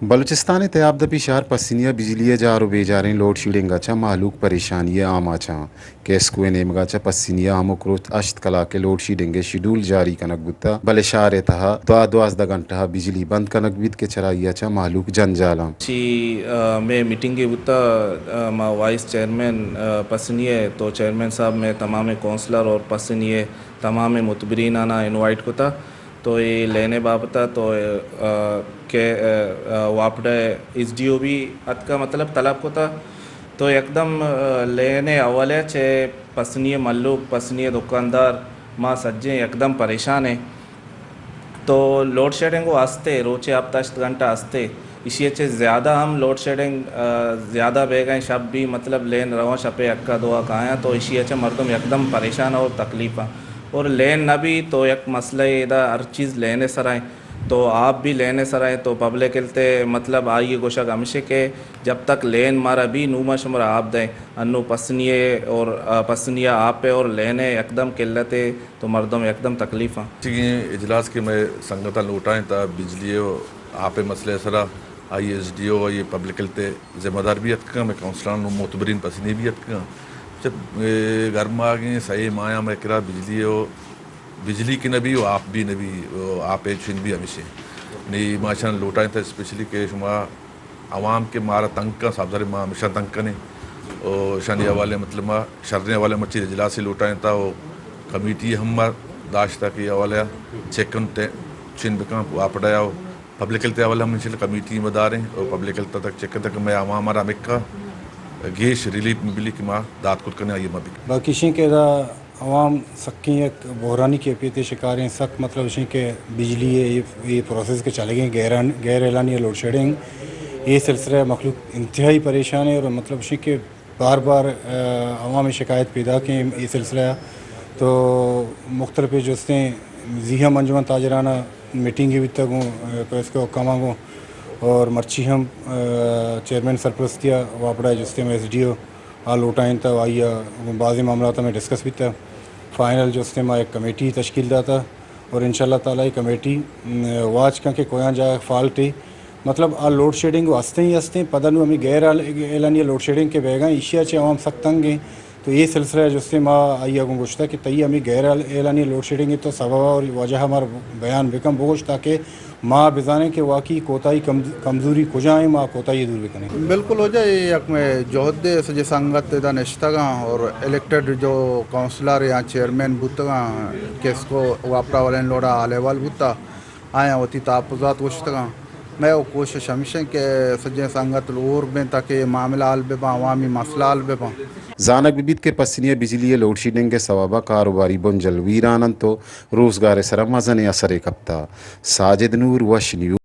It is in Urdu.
بلوچستان تیاب دپی شہر پسینیا بجلی جارو بیجاریں لوڈ شیڈنگ اچھا معلوق پریشانی عام اچھا کیسکوے نیمگا چا پسینیا ہمو کروت اشت کلا کے لوڈ شیڈنگ شیڈول جاری کنک بتا بل شہر تہا دوازدہ گھنٹہ بجلی بند کنک بیت کے چرائی اچھا معلوق جنجالا میں میٹنگ بتا ما وائس چیئرمین پسنیے تو چیئرمین صاحب میں تمام کونسلر اور پسنیے تمام متبرین آنا انوائٹ کو تھا تو یہ لینے بابتا تو کہ واپڈ ایس ڈی او بھی ات کا مطلب طلب کو تھا تو ایک دم لینے اولے چے پسنیے ملوک پسنیے دکاندار ماں سجیں ایک دم پریشان ہیں تو لوڈ شیڈنگ کو آستے روچے آپ تشت گھنٹہ آستے اسی اچھے زیادہ ہم لوڈ شیڈنگ زیادہ بے گئے شب بھی مطلب لین رہو شپے اکا دعا کہاں تو اسی اچھے مردم ایک دم پریشان اور تکلیف اور لین نہ بھی تو ایک مسئلہ ادھر ہر چیز لینے سرائیں تو آپ بھی لینے سرائیں تو پبلک کلتے مطلب آئیے گوشک ہمشے کے جب تک لین مارا بھی نوما شمرا آپ دیں انو پسنیے اور پسنیا آپ پہ اور لینے ایک دم قلتیں تو مردم ایک دم تکلیف اجلاس کے میں سنگتا لوٹائیں تا بجلی آپ مسئلہ سرا آئی ایس ڈی او آئی پبلک ہلتے ذمہ دار بھی اتکا میں کونسلان معتبرین پسندی بھی اتکا جب گھر میں آگے صحیح مایا میں کرا بجلی کی نبی و آپ بھی نبی آپ چن بھی ہمیشہ نہیں ماشاء لوٹائیں تھا اسپیشلی کہ شما عوام کے مارا تنگ کا صاحب ماں ہمیشہ تنگ کنے اور شانی والے مطلب ماں شرنے والے مچھی اجلاس سے لوٹائیں تھا وہ کمیٹی ہم داشتہ کی حوالے چیکن چن بکاں واپڑایا ہو پبلک ہیلتھ حوالے ہم انشاء کمیٹی مدار ہیں اور پبلک ہیلتھ تک چیکن تک میں عوام ہمارا مکہ گیش ریلیف ملی کہ ماں دات کت کرنے آئیے مبی باقی شیں کہ عوام سکی ایک بحرانی کیفیت شکار ہیں سخت مطلب شیں کہ بجلی یہ پروسیس کے چلے گئے غیر اعلانیہ لوڈ شیڈنگ یہ سلسلہ مخلوق انتہائی پریشان ہے اور مطلب شیں کہ بار بار عوامی شکایت پیدا کی یہ سلسلہ تو مختلف جوستیں ذیحہ انجمن تاجرانہ میٹنگیں بھی تک ہوں اس کے حکامہ کو اور مرچی ہم چیئرمین سرپرستیا واپڑا جستے میں ایس ڈی او آل لوٹائیں تھا آئیے بعضی معاملات میں ڈسکس بھی تھا فائنل جو میں ایک کمیٹی تشکیل دا تھا اور انشاءاللہ تعالیٰ یہ کمیٹی واچ کا کہ کویاں جائے فالٹ ہی مطلب آ لوڈ شیڈنگ ہستے ہی ہستے پتہ نہیں ہمیں غیر اعلانیہ لوڈ شیڈنگ کے بہ گئے ایشیا چے عوام سخت تنگ ہیں تو یہ سلسلہ ہے جس سے ماں آئیے کو گوشتا کہ تئی ہمیں غیر اعلانیہ لوڈ شیڈنگ تو سبب اور وجہ ہمارا بیان بکم بوش تاکہ ماں بزانے کے واقعی کوتاہی کمزوری کجائیں ماں کوتاہی دور بکنے بالکل ہو جائے یک میں جوہد دے سجے سنگت دا نشتگاں اور الیکٹڈ جو کونسلر یا چیئرمین بوتگاں کس کو واپڑا والین لوڑا آلیوال بوتا آیا ہوتی تحفظات وشتگاں میں وہ کوشش ہمیشہ کہ سجے سنگت لور بیں تاکہ معاملہ حل بے باں عوامی مسئلہ حل بے باں زانک ببیت کے پسینیا بجلی لوڈ شیڈنگ کے سوابا کاروباری بنجل ویرانن تو روزگار سرا مزن اثر کپتا ساجد نور وش نیوز